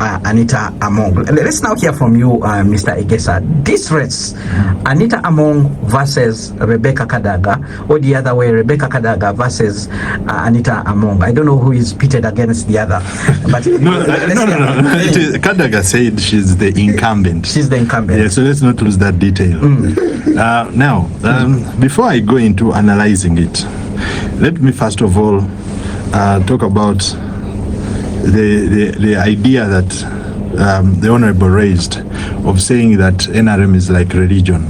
Anita Among. Let's now hear from you, Mr. Egesa. This race, Anita Among versus Rebecca Kadaga, or the other way, Rebecca Kadaga versus Anita Among. I don't know who is pitted against the other. But no. Kadaga said she's the incumbent. She's the incumbent. Yeah, so let's not lose that detail. Now, before I go into analyzing it, let me first of all talk about the idea that the Honorable raised of saying that NRM is like religion.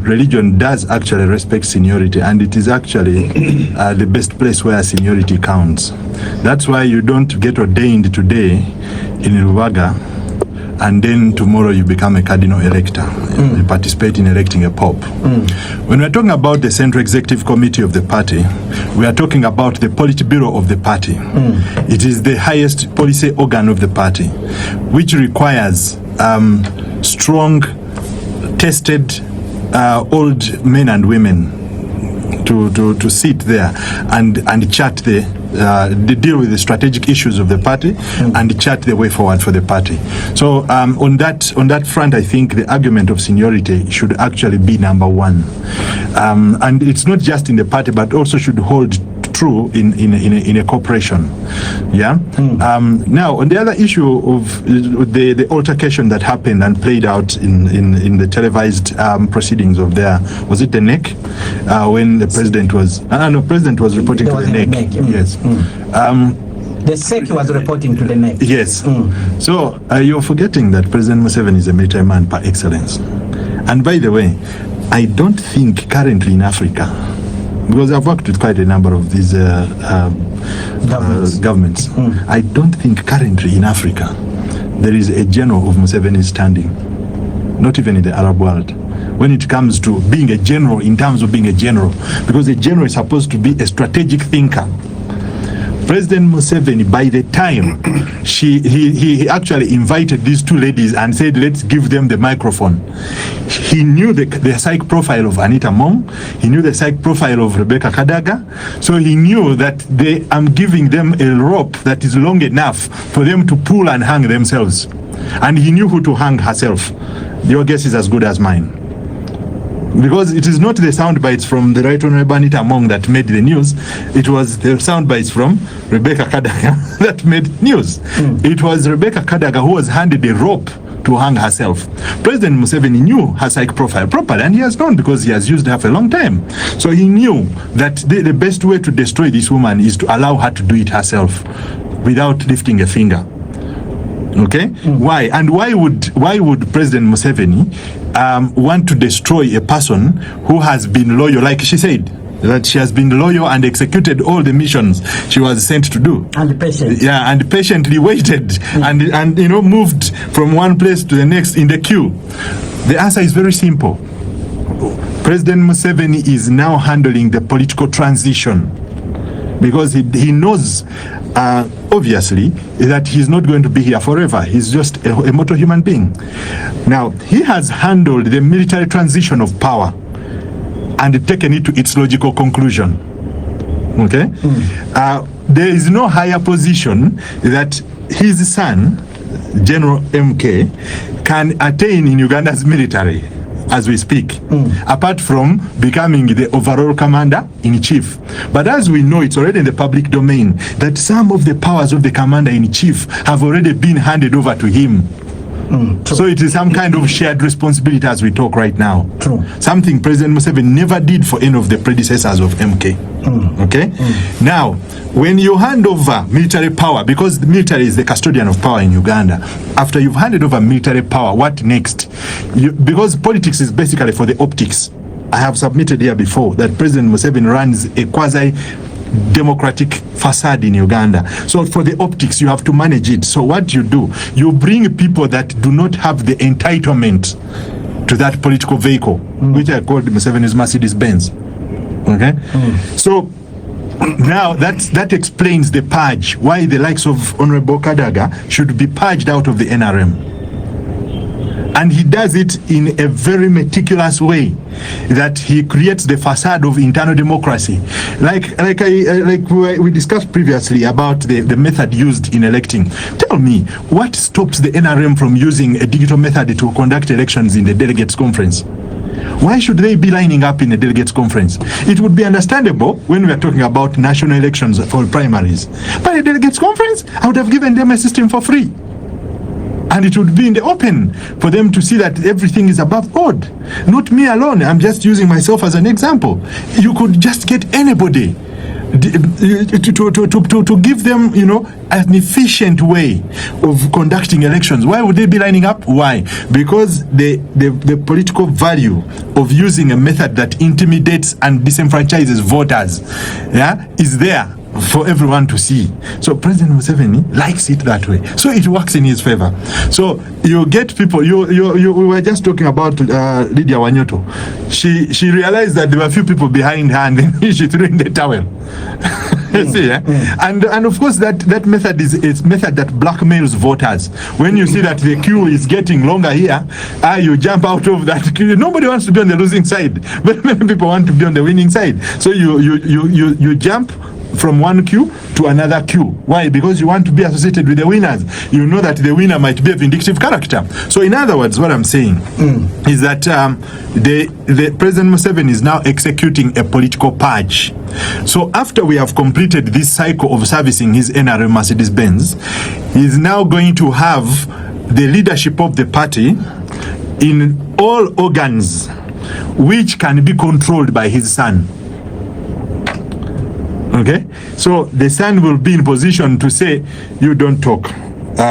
Religion does actually respect seniority, and it is actually the best place where seniority counts. That's why you don't get ordained today in Ruwaga and then tomorrow you become a cardinal elector. You participate in electing a pope. When we're talking about the Central Executive Committee of the party, we are talking about the Politburo of the party. It is the highest policy organ of the party, which requires strong, tested, old men and women to sit there and chart they deal with the strategic issues of the party and chart the way forward for the party. So on that front, I think the argument of seniority should actually be number one, and it's not just in the party, but also should hold true in a corporation. Yeah. Now on the other issue of the altercation that happened and played out in the televised proceedings of was it the NEC when the president was president was reporting to the NEC. Yes. The SEC was reporting to the NEC. Yes. So you're forgetting that President Museveni is a military man par excellence. And by the way, I don't think currently in Africa, because I've worked with quite a number of these governments. I don't think currently in Africa there is a general of Museveni's standing, not even in the Arab world, when it comes to being a general, in terms of being a general, because a general is supposed to be a strategic thinker. President Museveni, by the time he actually invited these two ladies and said, let's give them the microphone, he knew the psych profile of Anita Among, he knew the psych profile of Rebecca Kadaga, so he knew that I'm giving them a rope that is long enough for them to pull and hang themselves. And he knew who to hang herself. Your guess is as good as mine. Because it is not the sound bites from the Right Honorable Anita Among that made the news. It was the sound bites from Rebecca Kadaga that made news. It was Rebecca Kadaga who was handed a rope to hang herself. President Museveni knew her psych profile properly, and he has known because he has used her for a long time. So he knew that the best way to destroy this woman is to allow her to do it herself without lifting a finger. Okay? Why? And why would President Museveni want to destroy a person who has been loyal, like she said, that she has been loyal and executed all the missions she was sent to do, and patient. Yeah, and patiently waited and moved from one place to the next in the queue? The answer is very simple. President Museveni is now handling the political transition because he knows obviously that he's not going to be here forever. He's just a mortal human being. Now, he has handled the military transition of power and taken it to its logical conclusion. Okay? There is no higher position that his son, General MK, can attain in Uganda's military as we speak, apart from becoming the overall commander-in-chief. But as we know, it's already in the public domain that some of the powers of the commander-in-chief have already been handed over to him. So it is some kind of shared responsibility as we talk right now. Something President Museveni never did for any of the predecessors of MK. Okay? Now, when you hand over military power, because the military is the custodian of power in Uganda, after you've handed over military power, what next? Because politics is basically for the optics. I have submitted here before that President Museveni runs a quasi-democratic facade in Uganda. So for the optics, you have to manage it. So what you do, you bring people that do not have the entitlement to that political vehicle, which I called Museveni's Mercedes-Benz. Okay? So now that explains the purge, why the likes of Honorable Kadaga should be purged out of the NRM. And he does it in a very meticulous way, that he creates the facade of internal democracy. Like we discussed previously about the method used in electing. Tell me, what stops the NRM from using a digital method to conduct elections in the delegates conference? Why should they be lining up in a delegates conference? It would be understandable when we are talking about national elections for primaries. But a delegates conference, I would have given them a system for free. And it would be in the open for them to see that everything is above board. Not me alone. I'm just using myself as an example. You could just get anybody to give them, an efficient way of conducting elections. Why would they be lining up? Why? Because the political value of using a method that intimidates and disenfranchises voters, is there for everyone to see. So President Museveni likes it that way. So it works in his favor. So you get people, we were just talking about Lydia Wanyoto. She realized that there were a few people behind her, and then she threw in the towel. You see, And of course that method is a method that blackmails voters. When you see that the queue is getting longer here, you jump out of that queue. Nobody wants to be on the losing side, but many people want to be on the winning side. So you jump from one queue to another queue. Why? Because you want to be associated with the winners. You know that the winner might be a vindictive character. So in other words, what I'm saying is that the President Museveni is now executing a political purge. So after we have completed this cycle of servicing his NRM Mercedes-Benz, he's now going to have the leadership of the party in all organs which can be controlled by his son. Okay, so the son will be in position to say, you don't talk,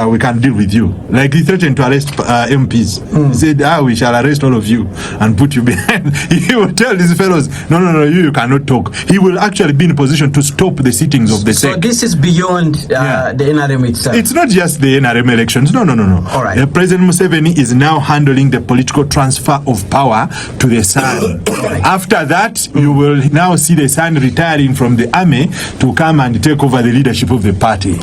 we can deal with you. Like he threatened to arrest MPs. He said, we shall arrest all of you and put you behind. He will tell these fellows, no, you cannot talk. He will actually be in a position to stop the sittings of the SEC. So this is beyond the NRM itself? It's not just the NRM elections. No. All right. President Museveni is now handling the political transfer of power to the son. After that, you will now see the son retiring from the army to come and take over the leadership of the party.